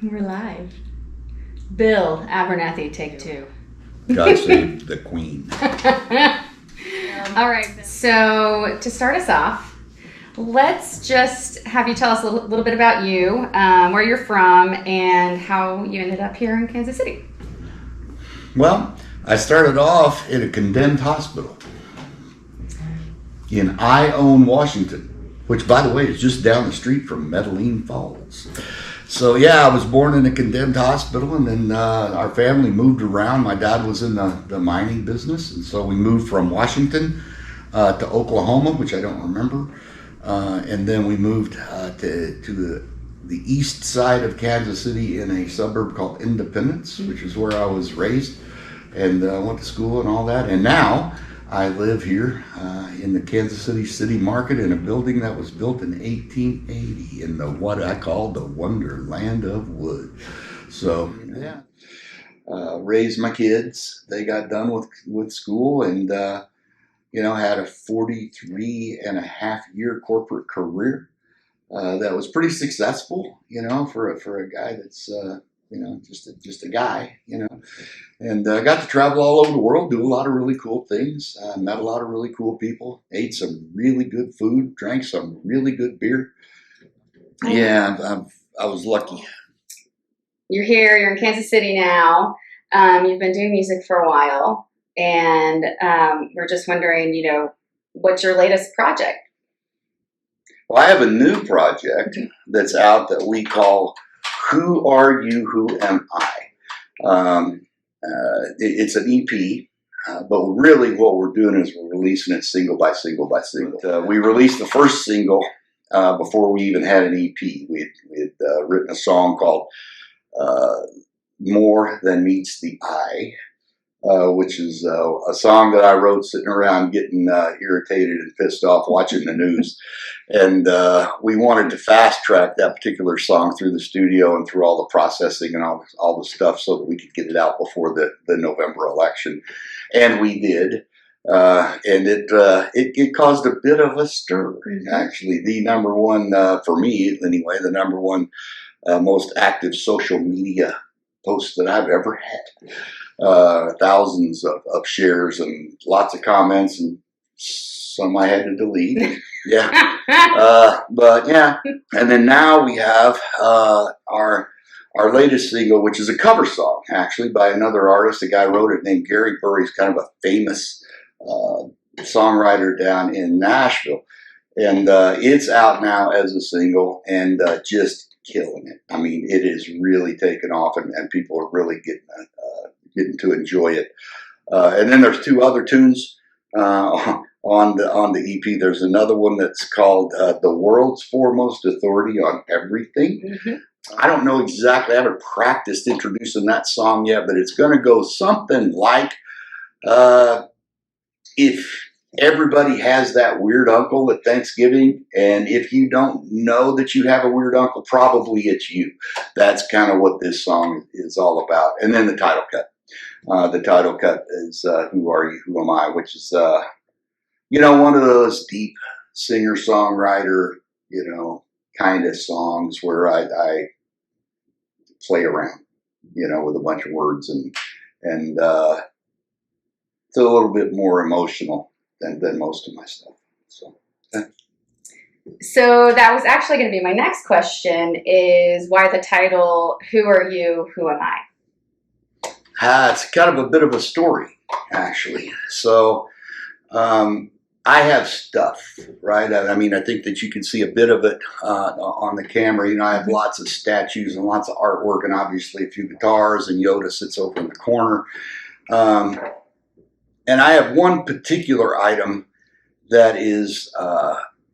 We're live. Bill Abernathy, take two. God save the Queen. All right. So to start us off, let's just have you tell us a little bit about you, where you're from, and how you ended up here in Kansas City. Well, I started off in a condemned hospital in Ione, Washington, which, by the way, is just down the street from Medellin Falls. So, yeah, I was born in a condemned hospital, and then our family moved around. My dad was in the mining business, and so we moved from Washington to Oklahoma, which I don't remember. And then we moved to the east side of Kansas City in a suburb called Independence, which is where I was raised, and went to school and all that. And now I live here in the Kansas City market in a building that was built in 1880 in the what I call the Wonderland of Wood. So, yeah, raised my kids. They got done with school and, had a 43 and a half year corporate career that was pretty successful, for a guy that's, just a guy, and got to travel all over the world, do a lot of really cool things, met a lot of really cool people, ate some really good food, drank some really good beer. Yeah, I was lucky. You're here, you're in Kansas City now. You've been doing music for a while, and we're just wondering, what's your latest project? Well, I have a new project that's out that we call Who Are You, Who Am I? It's an EP, but really what we're doing is we're releasing it single by single by single. We released the first single before we even had an EP. We had written a song called More Than Meets the Eye, which is a song that I wrote sitting around getting irritated and pissed off watching the news. And we wanted to fast track that particular song through the studio and through all the processing and all the stuff so that we could get it out before the November election. And we did. And it caused a bit of a stir, actually. The number one, for me anyway, the number one most active social media post that I've ever had. Thousands of shares and lots of comments, and some I had to delete. Yeah. But yeah. And then now we have our latest single, which is a cover song, actually, by another artist. A guy wrote it named Gary Burr. He's kind of a famous songwriter down in Nashville. And it's out now as a single and just killing it. I mean, it is really taken off, and people are really getting to enjoy it. And then there's two other tunes on the EP. There's another one that's called The World's Foremost Authority on Everything. I don't know exactly. I haven't practiced introducing that song yet, but it's going to go something like, if everybody has that weird uncle at Thanksgiving, and if you don't know that you have a weird uncle, probably it's you. That's kind of what this song is all about. And then the title cut. The title cut is Who Are You, Who Am I, which is, one of those deep singer-songwriter, kind of songs where I play around, with a bunch of words, and it's a little bit more emotional than most of my stuff. So that was actually going to be my next question, is why the title, Who Are You, Who Am I? It's kind of a bit of a story, actually. So I have stuff, right? I mean, I think that you can see a bit of it on the camera. I have lots of statues and lots of artwork, and obviously a few guitars, and Yoda sits over in the corner. And I have one particular item that is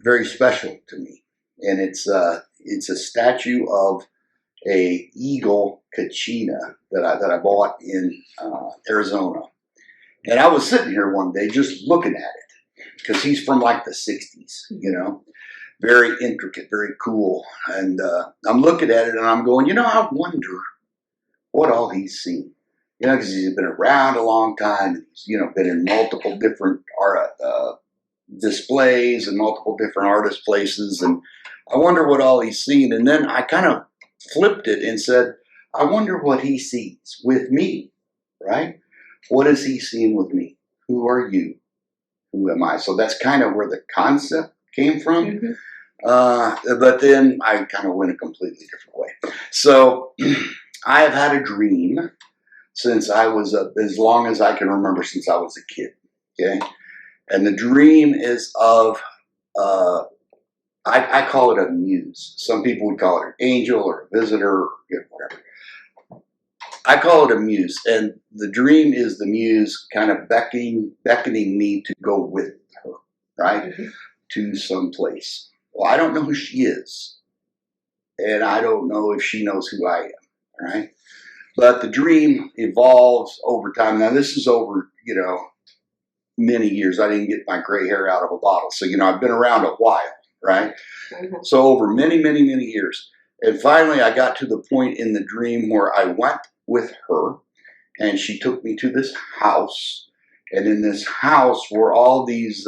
very special to me, and it's a statue of a eagle kachina that I bought in Arizona. And I was sitting here one day just looking at it because he's from like the 60s, very intricate, very cool. And I'm looking at it and I'm going, I wonder what all he's seen. Because he's been around a long time. He's, been in multiple different art displays and multiple different artist places. And I wonder what all he's seen. And then I kind of flipped it and said, I wonder what he sees with me, right? What is he seeing with me? Who are you? Who am I? So that's kind of where the concept came from. Mm-hmm. But then I kind of went a completely different way. So I have had a dream since I was as long as I can remember, since I was a kid. Okay, and the dream is of I call it a muse. Some people would call it an angel or a visitor, or whatever. I call it a muse, and the dream is the muse kind of beckoning me to go with her, right, Mm-hmm. to some place. Well, I don't know who she is, and I don't know if she knows who I am, right? But the dream evolves over time. Now, this is over, many years. I didn't get my gray hair out of a bottle, so I've been around a while, right? Mm-hmm. So over many, many, many years, and finally, I got to the point in the dream where I went with her, and she took me to this house, and in this house were all these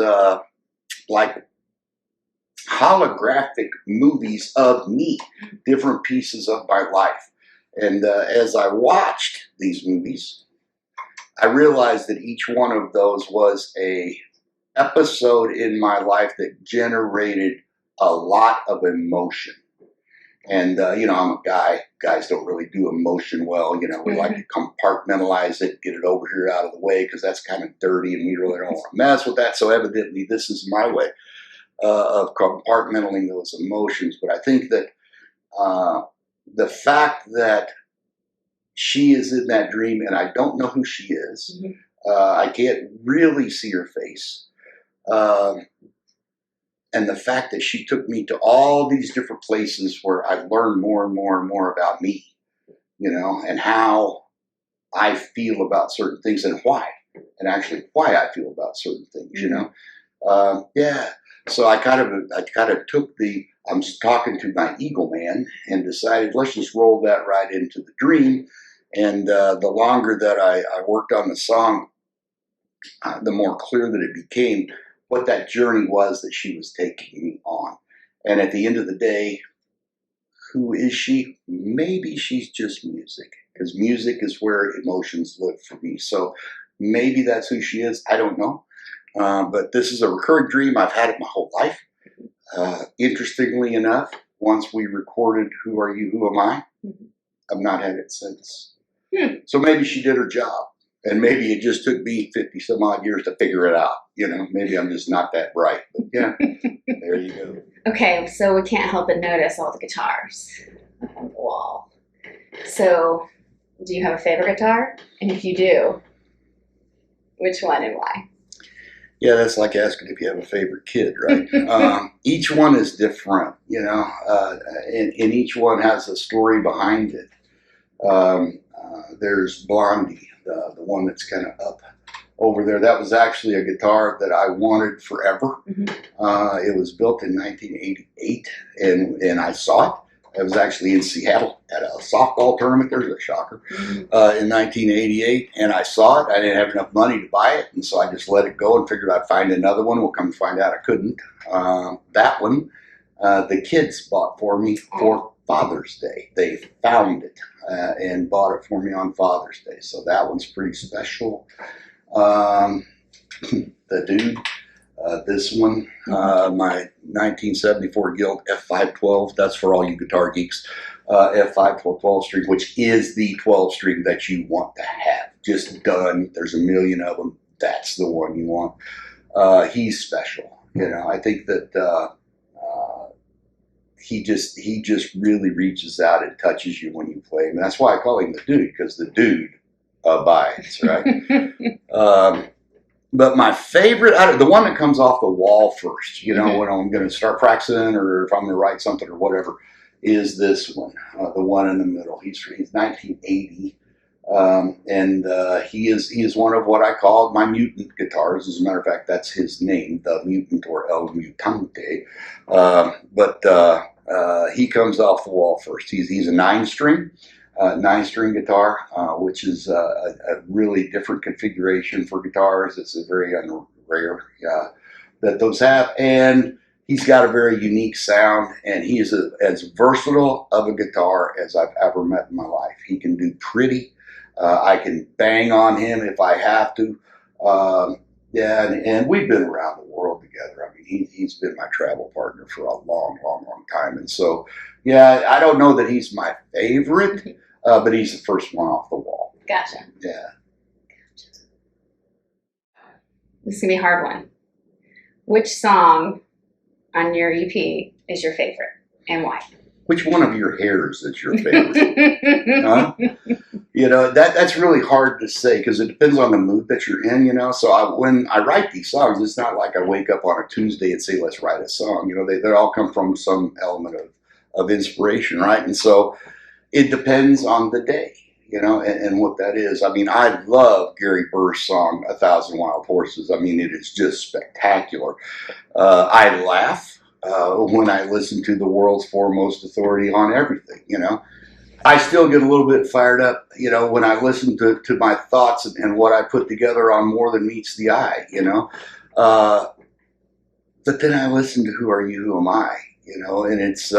like holographic movies of me, different pieces of my life. And as I watched these movies, I realized that each one of those was a episode in my life that generated a lot of emotion. And, I'm a guy. Guys don't really do emotion well. We like to compartmentalize it, get it over here out of the way, because that's kind of dirty and we really don't want to mess with that. So evidently this is my way of compartmentalizing those emotions. But I think that the fact that she is in that dream and I don't know who she is, I can't really see her face. And the fact that she took me to all these different places where I learned more and more and more about me, and how I feel about certain things and why I feel about certain things, yeah. So I kind of took I'm talking to my ego man and decided, let's just roll that right into the dream. And the longer that I worked on the song, the more clear that it became what that journey was that she was taking me on. And at the end of the day, who is she? Maybe she's just music, because music is where emotions live for me. So maybe that's who she is. I don't know. But this is a recurring dream. I've had it my whole life. Interestingly enough, once we recorded Who Are You, Who Am I? I've not had it since. So maybe she did her job. And maybe it just took me 50 some odd years to figure it out. Maybe I'm just not that bright. But yeah, there you go. Okay, so we can't help but notice all the guitars on the wall. So, do you have a favorite guitar? And if you do, which one and why? Yeah, that's like asking if you have a favorite kid, right? Each one is different, and each one has a story behind it. There's Blondie, the one that's kind of up over there. That was actually a guitar that I wanted forever. It was built in 1988, and I saw it. I was actually in Seattle at a softball tournament. There's a shocker. In 1988, and I saw it. I didn't have enough money to buy it, and so I just let it go and figured I'd find another one. We'll come to find out I couldn't. That one, the kids bought for me for Father's Day. They found it and bought it for me on Father's Day. So that one's pretty special. The dude. This one, my 1974 Guild F512, that's for all you guitar geeks, F5 12 string, which is the 12 string that you want to have. Just done. There's a million of them. That's the one you want. He's special. I think that he just really reaches out and touches you when you play him. And that's why I call him the dude, because the dude abides, right? But my favorite, the one that comes off the wall first, when I'm going to start practicing or if I'm going to write something or whatever, is this one, the one in the middle. He's 1980, and he is one of what I call my mutant guitars. As a matter of fact, that's his name, the Mutant or El Mutante. But he comes off the wall first. He's a 9-string. 9-string guitar, which is a really different configuration for guitars. It's a very rare that those have, and he's got a very unique sound, and he is as versatile of a guitar as I've ever met in my life. He can do pretty. I can bang on him if I have to. Yeah, and we've been around the world together. I mean, he's been my travel partner for a long, long, long time. And so, yeah, I don't know that he's my favorite, but he's the first one off the wall. Gotcha. Yeah. This is going to be a hard one. Which song on your EP is your favorite and why? Which one of your hairs is your favorite? Huh? You know, that's really hard to say because it depends on the mood that you're in, you know. So when I write these songs, it's not like I wake up on a Tuesday and say, let's write a song. You know, they all come from some element of inspiration, right? And so it depends on the day, you know, and what that is. I mean, I love Gary Burr's song, 1,000 Wild Horses. I mean, it is just spectacular. I laugh when I listen to the world's foremost authority on everything, you know. I still get a little bit fired up, you know, when I listen to my thoughts and what I put together on More Than Meets the Eye, you know. But then I listen to Who Are You, Who Am I, you know, and it's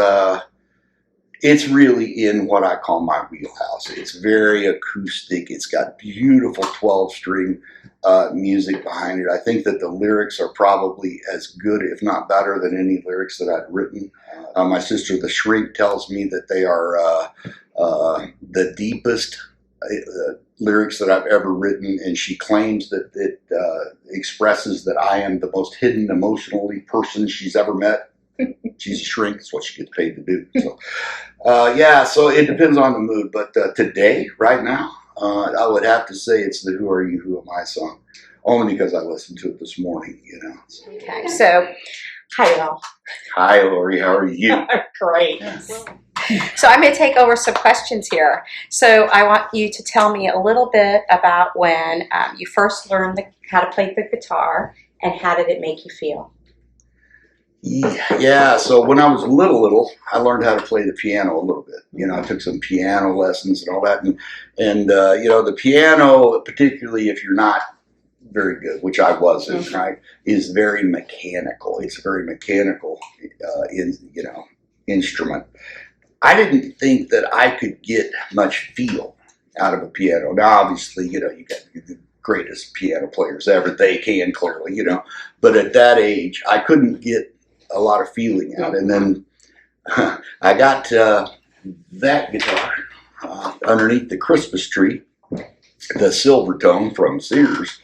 really in what I call my wheelhouse. It's very acoustic. It's got beautiful 12-string music behind it. I think that the lyrics are probably as good, if not better, than any lyrics that I've written. My sister, the Shrink, tells me that they are the deepest lyrics that I've ever written, and she claims that it expresses that I am the most hidden emotionally person she's ever met. She's a shrink. That's what she gets paid to do. So, yeah, so it depends on the mood. But today, right now, I would have to say it's the Who Are You, Who Am I song. Only because I listened to it this morning, you know. So. Okay, so, hi, y'all. Hi, Lori. How are you? Great. So I'm going to take over some questions here. So I want you to tell me a little bit about when you first learned how to play the guitar and how did it make you feel? Yeah, so when I was little, I learned how to play the piano a little bit. You know, I took some piano lessons and all that. And you know, the piano, particularly if you're not very good, which I wasn't, right, is very mechanical. It's a very mechanical, you know, instrument. I didn't think that I could get much feel out of a piano. Now, obviously, you know, you got the greatest piano players ever. They can, clearly, you know. But at that age, I couldn't get a lot of feeling out. And then I got that guitar underneath the Christmas tree, the silver tone from Sears,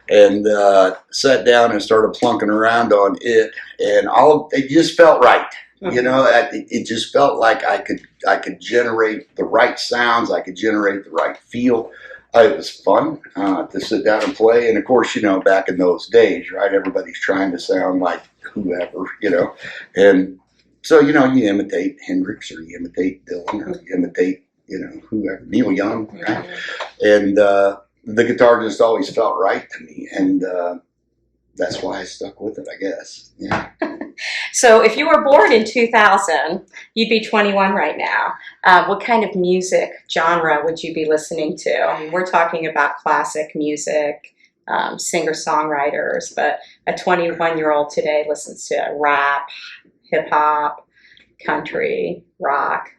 and sat down and started plunking around on it, and it just felt right. You know, it just felt like I could generate the right sounds. I could generate the right feel. It was fun to sit down and play. And of course, you know, back in those days, right, everybody's trying to sound like whoever, you know. And so, you know, you imitate Hendrix or you imitate Dylan or you imitate, you know, whoever, Neil Young, right? And the guitar just always felt right to me. And that's why I stuck with it, I guess. Yeah. So if you were born in 2000, you'd be 21 right now. What kind of music genre would you be listening to? I mean, we're talking about classic music, singer-songwriters, but a 21-year-old today listens to rap, hip-hop, country, rock.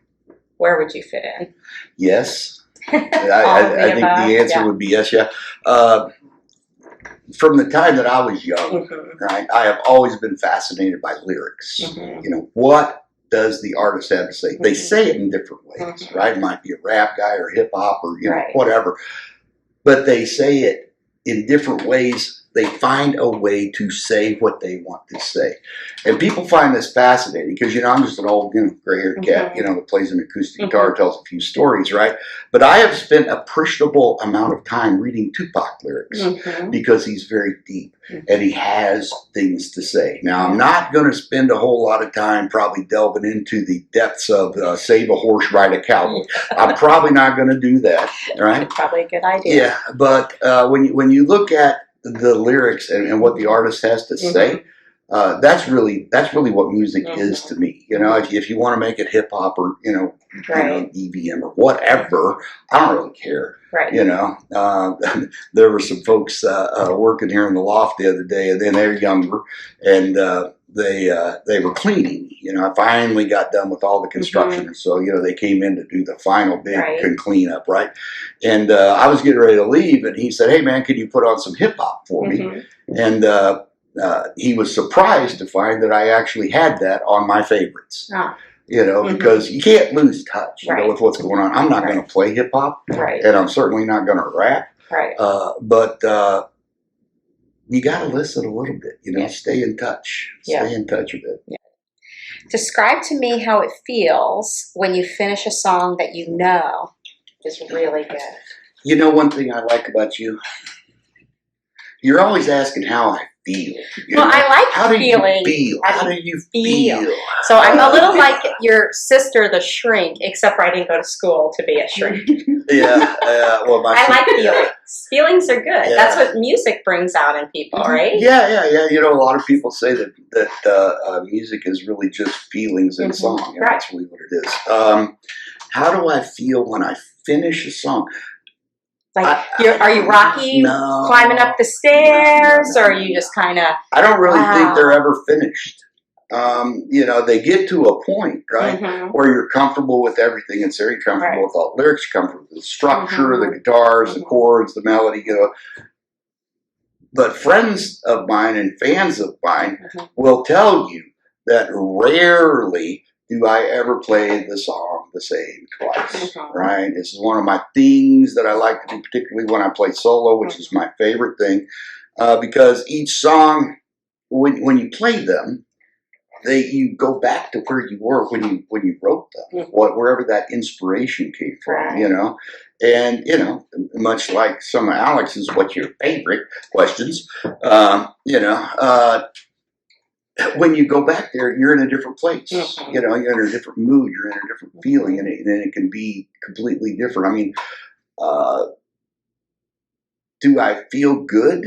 Where would you fit in? Yes. I think the answer would be yes, yeah. From the time that I was young, right, I have always been fascinated by lyrics. You know, what does the artist have to say? They say it in different ways, right? It might be a rap guy or hip hop or, you know, whatever. But they say it in different ways. They find a way to say what they want to say. And people find this fascinating because, you know, I'm just an old, you know, gray-haired cat, you know, that plays an acoustic guitar, tells a few stories, right? But I have spent an appreciable amount of time reading Tupac lyrics because he's very deep and he has things to say. Now, I'm not going to spend a whole lot of time probably delving into the depths of Save a Horse, Ride a Cowboy. I'm probably not going to do that, right? Probably a good idea. Yeah, but when you look at the lyrics and what the artist has to say, that's really what music is to me. You know, if you want to make it hip hop or you know EVM or whatever, I don't really care. You know, there were some folks working here in the loft the other day, and then they're younger, and they were cleaning. I finally got done with all the construction, and so they came in to do the final big cleanup, right? And I was getting ready to leave, and he said, "Hey man, can you put on some hip hop for me?" And he was surprised to find that I actually had that on my favorites. Because you can't lose touch, with what's going on. I'm not going to play hip hop, and I'm certainly not going to rap. But you got to listen a little bit, stay in touch. Stay in touch with it. Describe to me how it feels when you finish a song that you know is really good. One thing I like about you, you're always asking how I feel. Well, I like how feeling. Do you feel? How do you feel? So I'm a little like your sister, the shrink, except for I didn't go to school to be a shrink. Well, I like feelings. Feelings are good. That's what music brings out in people, right? Yeah. A lot of people say that music is really just feelings in song. That's really what it is. How do I feel when I finish a song? Like, are you Rocky climbing up the stairs, or are you just kind of? I don't really think they're ever finished. They get to a point, right, where you're comfortable with everything. It's very comfortable with all the lyrics, you're comfortable with the structure, the guitars, the chords, the melody. But friends of mine and fans of mine will tell you that rarely do I ever play the song the same twice, right? This is one of my things that I like to do, particularly when I play solo, which is my favorite thing, because each song, when you play them, you go back to where you were when you wrote them, wherever that inspiration came from, And, much like some of Alex's, what's your favorite questions, when you go back there, you're in a different place. You're in a different mood. You're in a different feeling, and it can be completely different. I mean, do I feel good?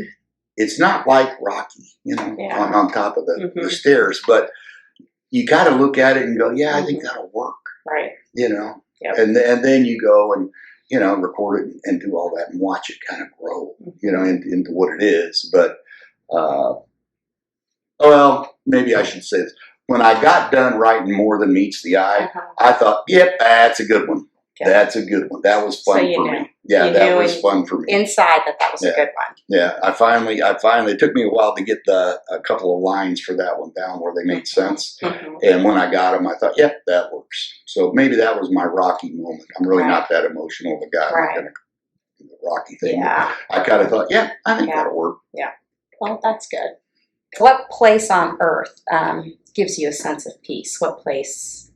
It's not like Rocky, on top of the stairs, but you got to look at it and go, yeah, I think that'll work. Right. And then you go and, record it and do all that and watch it kind of grow, into what it is. But, well, maybe I should say this. When I got done writing More Than Meets the Eye, I thought, yep, that's a good one. Okay. That's a good one. That was fun for me. Yeah, that was fun for me. Inside that was a good one. Yeah, I finally, it took me a while to get a couple of lines for that one down where they made sense. And when I got them, I thought, yep, that works. So maybe that was my Rocky moment. I'm really not that emotional of a guy. Kind of the Rocky thing. Yeah. I kind of thought, yeah, I think that'll work. Yeah. Well, that's good. What place on earth gives you a sense of peace? What place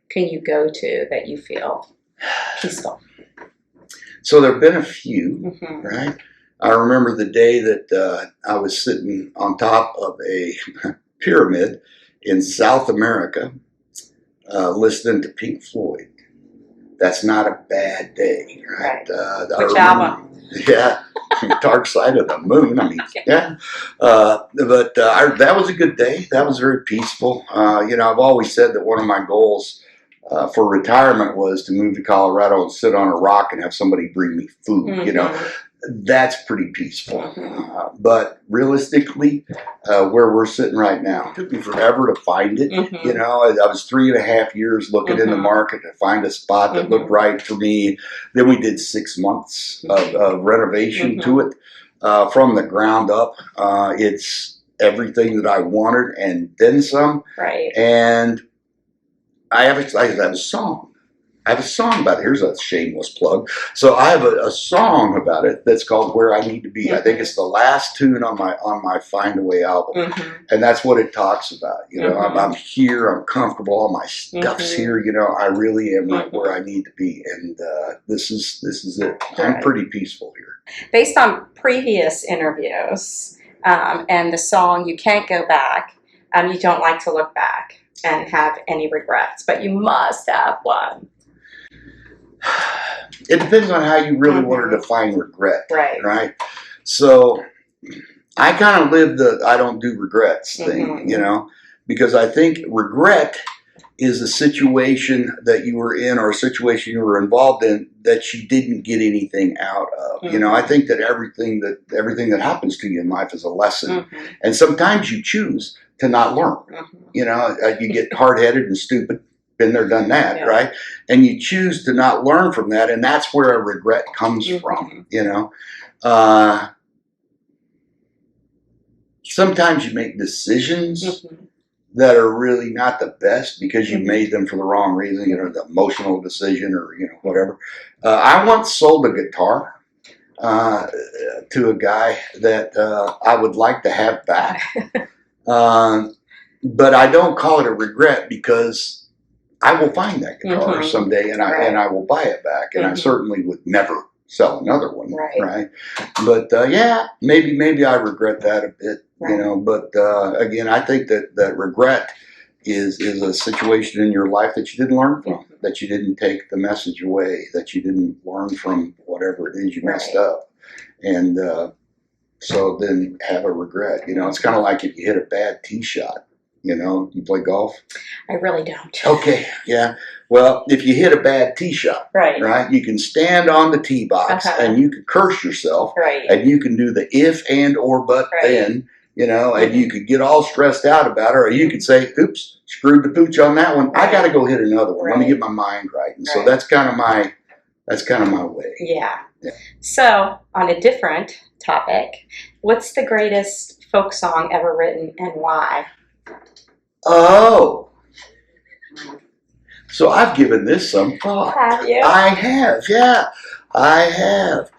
can you go to that you feel peaceful? So there have been a few, right? I remember the day that I was sitting on top of a pyramid in South America listening to Pink Floyd. That's not a bad day, right? Which album? Yeah, Dark Side of the Moon. I mean, yeah. But that was a good day. That was very peaceful. I've always said that one of my goals for retirement was to move to Colorado and sit on a rock and have somebody bring me food. That's pretty peaceful. But realistically, where we're sitting right now, it took me forever to find it. I was 3.5 years looking in the market to find a spot that looked right for me. Then we did 6 months of renovation to it from the ground up. It's everything that I wanted and then some. Right. And I have a song. I have a song about it. Here's a shameless plug. So I have a song about it that's called "Where I Need to Be." I think it's the last tune on my Find a Way album, and that's what it talks about. I'm here. I'm comfortable. All my stuff's here. I really am right where I need to be, and this is it. I'm pretty peaceful here. Based on previous interviews and the song "You Can't Go Back," you don't like to look back and have any regrets, but you must have one. It depends on how you really want to define regret, right? So I kind of live the I don't do regrets thing, because I think regret is a situation that you were in or a situation you were involved in that you didn't get anything out of. I think that everything that happens to you in life is a lesson. And sometimes you choose to not learn. You know, you get hard-headed and stupid. Been there, done that, right? And you choose to not learn from that, and that's where a regret comes from. You know, sometimes you make decisions that are really not the best because you made them for the wrong reason. You know, the emotional decision or whatever. I once sold a guitar to a guy that I would like to have back. But I don't call it a regret because I will find that guitar someday and I will buy it back. And I certainly would never sell another one. Right. But yeah, maybe I regret that a bit, you know, but again, I think that regret is a situation in your life that you didn't learn from, that you didn't take the message away, that you didn't learn from whatever it is you messed up. And so then have a regret. You know, it's kind of like if you hit a bad tee shot. You know, you play golf? I really don't. Okay, yeah. Well, if you hit a bad tee shot, right, you can stand on the tee box and you can curse yourself, and you can do the if, and, or, but, then, you know, and you could get all stressed out about it, or you could say, oops, screwed the pooch on that one. I got to go hit another one. Let me get my mind right. And so that's kind of my way. Yeah. So, on a different topic, what's the greatest folk song ever written and why? Oh, so I've given this some thought. Have you? I have, yeah, I have.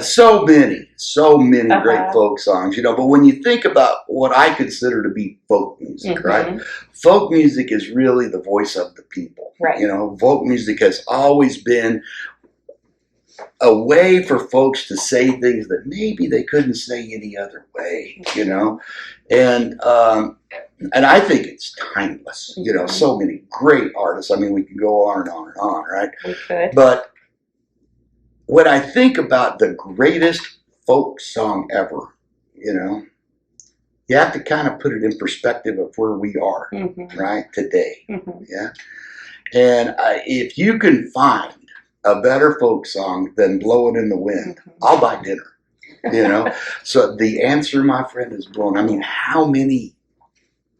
So many great folk songs, you know. But when you think about what I consider to be folk music, right? Folk music is really the voice of the people. You know, folk music has always been a way for folks to say things that maybe they couldn't say any other way, you know. And I think it's timeless. You know, so many great artists. I mean, we can go on and on and on, right? We could. But when I think about the greatest folk song ever, you know, you have to kind of put it in perspective of where we are, right, today. Yeah. And if you can find a better folk song than Blowing in the Wind, I'll buy dinner. You know, so the answer, my friend, is blown. I mean, how many?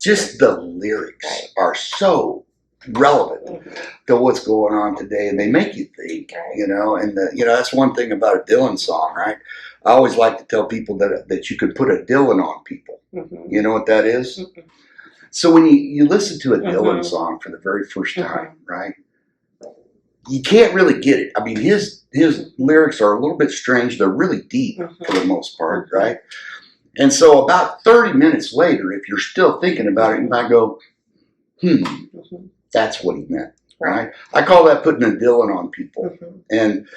Just the lyrics are so relevant to what's going on today, and they make you think. You know, and you know, that's one thing about a Dylan song, right? I always like to tell people that you could put a Dylan on people. You know what that is? So when you listen to a Dylan song for the very first time, right? You can't really get it. I mean, his lyrics are a little bit strange. They're really deep for the most part, right? And so about 30 minutes later, if you're still thinking about it, you might go, that's what he meant, right? I call that putting a Dylan on people. And,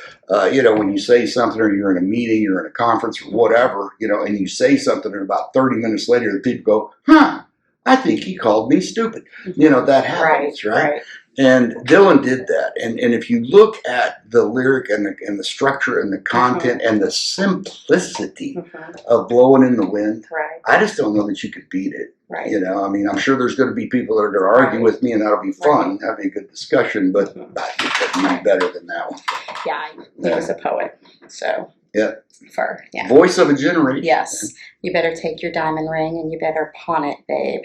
you know, when you say something or you're in a meeting, you're in a conference or whatever, you know, and you say something and about 30 minutes later, the people go, I think he called me stupid. You know, that happens, right? And Dylan did that. And if you look at the lyric and the structure and the content and the simplicity of Blowing in the Wind, I just don't know that you could beat it. You know, I mean, I'm sure there's going to be people that are going to argue with me, and that'll be fun. That'll be a good discussion, but I think that'd be better than that one. Yeah, he was a poet. So, voice of a generation. Yes. You better take your diamond ring and you better pawn it, babe.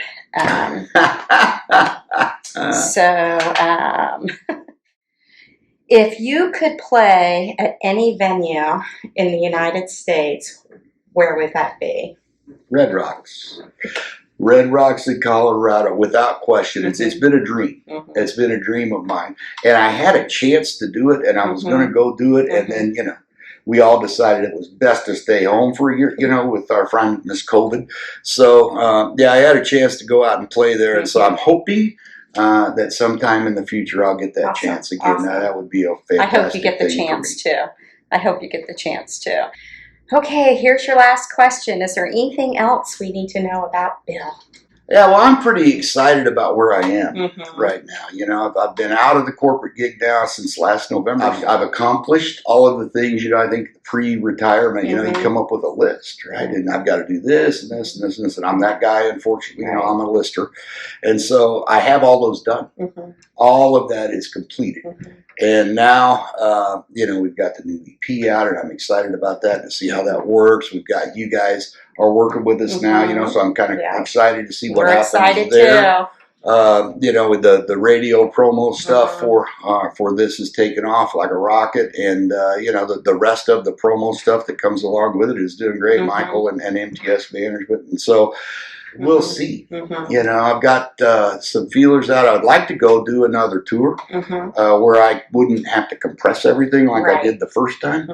If you could play at any venue in the United States, where would that be? Red Rocks. Red Rocks in Colorado, without question. It's been a dream. It's been a dream of mine. And I had a chance to do it, and I was going to go do it, and then, you know, we all decided it was best to stay home for a year, you know, with our friend Miss COVID. So, yeah, I had a chance to go out and play there, and so I'm hoping that sometime in the future I'll get that chance again. Now, that would be a fantastic thing. I hope you get the chance too. I hope you get the chance too. Okay, here's your last question. Is there anything else we need to know about Bill? Yeah, well, I'm pretty excited about where I am right now. You know, I've been out of the corporate gig now since last November. I've accomplished all of the things, you know, I think pre-retirement, you know, you come up with a list, right? And I've got to do this and this and this and this. And I'm that guy, unfortunately, you know, I'm a lister. And so I have all those done. All of that is completed. And now, we've got the new EP out, and I'm excited about that to see how that works. We've got you guys are working with us now, so I'm kind of excited to see what We're happens excited there. too. With the radio promo stuff for this is taking off like a rocket, and the rest of the promo stuff that comes along with it is doing great. Michael and MTS management, and so we'll see. I've got some feelers out. I'd like to go do another tour where I wouldn't have to compress everything like I did the first time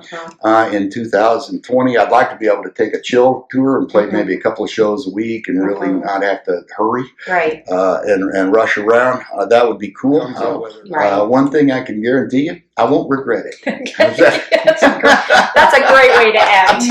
in 2020. I'd like to be able to take a chill tour and play maybe a couple of shows a week and really not have to hurry and rush around. That would be cool. One thing I can guarantee you, I won't regret it. That's a great way to end.